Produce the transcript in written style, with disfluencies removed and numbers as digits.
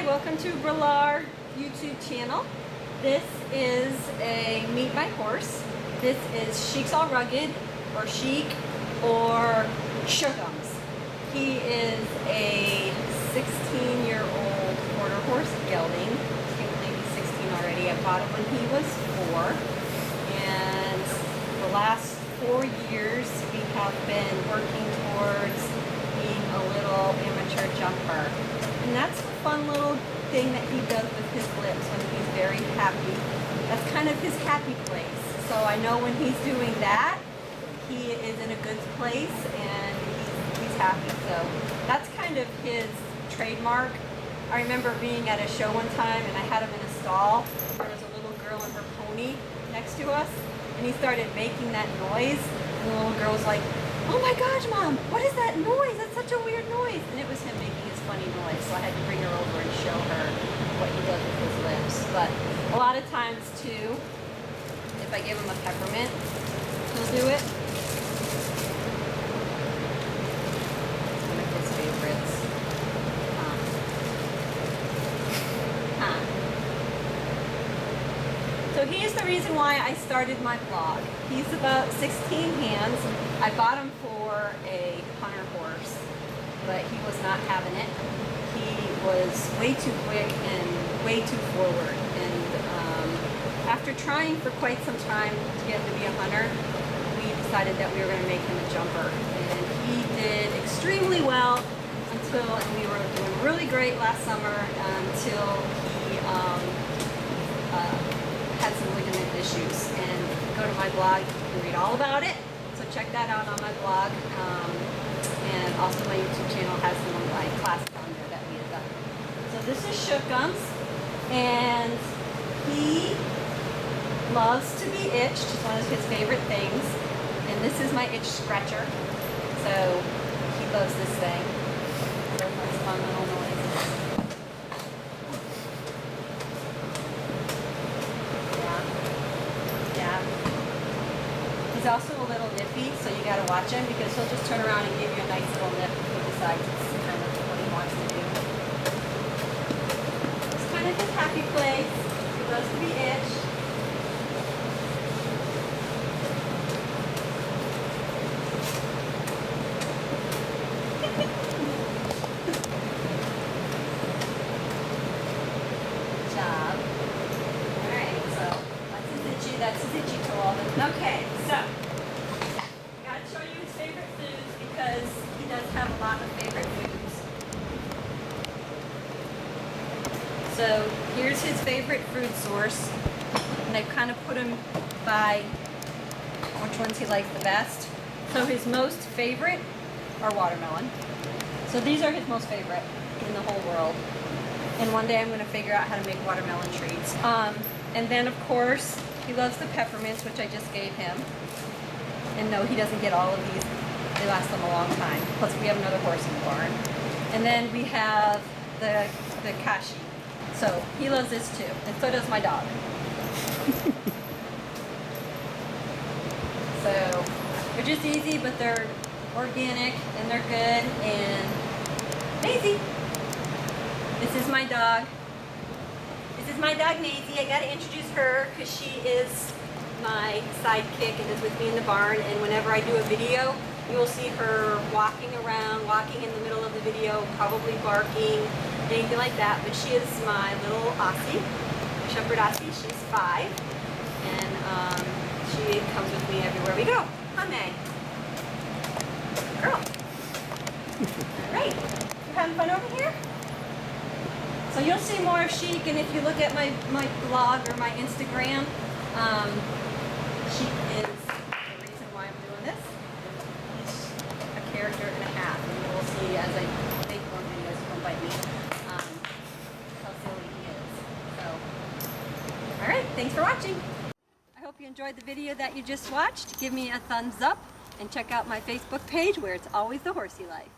Hi, welcome to Brillard YouTube channel. This is a Meet My Horse. This is Sheik's All Rugged, or Sheik, or Shookums. He is a 16-year-old quarter horse gelding. I can't believe he's 16 already. I bought him when he was 4. And the last 4 years we have been working towards being a little amateur jumper. And that's a fun little thing that he does with his lips when he's very happy. That's kind of his happy place. So I know when he's doing that, he is in a good place and he's happy. So that's kind of his trademark. I remember being at a show one time and I had him in a stall. There was a little girl and her pony next to us, and he started making that noise. And the little girl was like, "Oh my gosh, Mom, what is that noise? That's such a weird noise." And it was him making his funny noise, so I had to bring her over and show her what he does with his lips. But a lot of times too, if I give him a peppermint, he'll do it. One of his favorites. So he is the reason why I started my blog. He's about 16 hands. I bought him for a hunter horse, but he was not having it. He was way too quick and way too forward. And after trying for quite some time to get him to be a hunter, we decided that we were going to make him a jumper. And he did extremely well until, and we were doing really great last summer until he had some ligament issues. And if you go to my blog, you can read all about it. So check that out on my blog. And also my YouTube channel has some of my classes on there that we have done. So this is Shookums, and he loves to be itched. It's one of his favorite things. And this is my itch scratcher. So he loves this thing. So it's fun little noises. He's also a little nippy, so you gotta watch him because he'll just turn around and give you a nice little nip if he decides it's kind of what he wants to do. It's kind of his happy place. He loves to be itched. Good job. Alright, so that's his itchy tool. Okay, so I gotta show you his favorite foods because he does have a lot of favorite foods. So here's his favorite food source, and I've kind of put him by which ones he likes the best. So his most favorite are watermelon. So these are his most favorite in the whole world. And one day I'm going to figure out how to make watermelon treats. And then of course he loves the peppermints, which I just gave him. And no, he doesn't get all of these. They last him a long time. Plus we have another horse in the barn. And then we have the kashi. So he loves this too. And so does my dog. So they're just easy, but they're organic and they're good. And Maisie. This is my dog. This is my dog Maisie. I gotta introduce her because she is my sidekick and is with me in the barn, and whenever I do a video you will see her walking around, walking in the middle of the video, probably barking, anything like that, but she is my little Aussie, Shepherd Aussie. She's 5 and she comes with me everywhere we go. Hi May. Girl. Alright, you having fun over here? So you'll see more of Sheik, and if you look at my blog or my Instagram, Sheik is the reason why I'm doing this. He's a character and a half, and you will see as I make more videos, don't bite me, how silly he is. So, alright, thanks for watching. I hope you enjoyed the video that you just watched. Give me a thumbs up and check out my Facebook page where it's always the horsey life.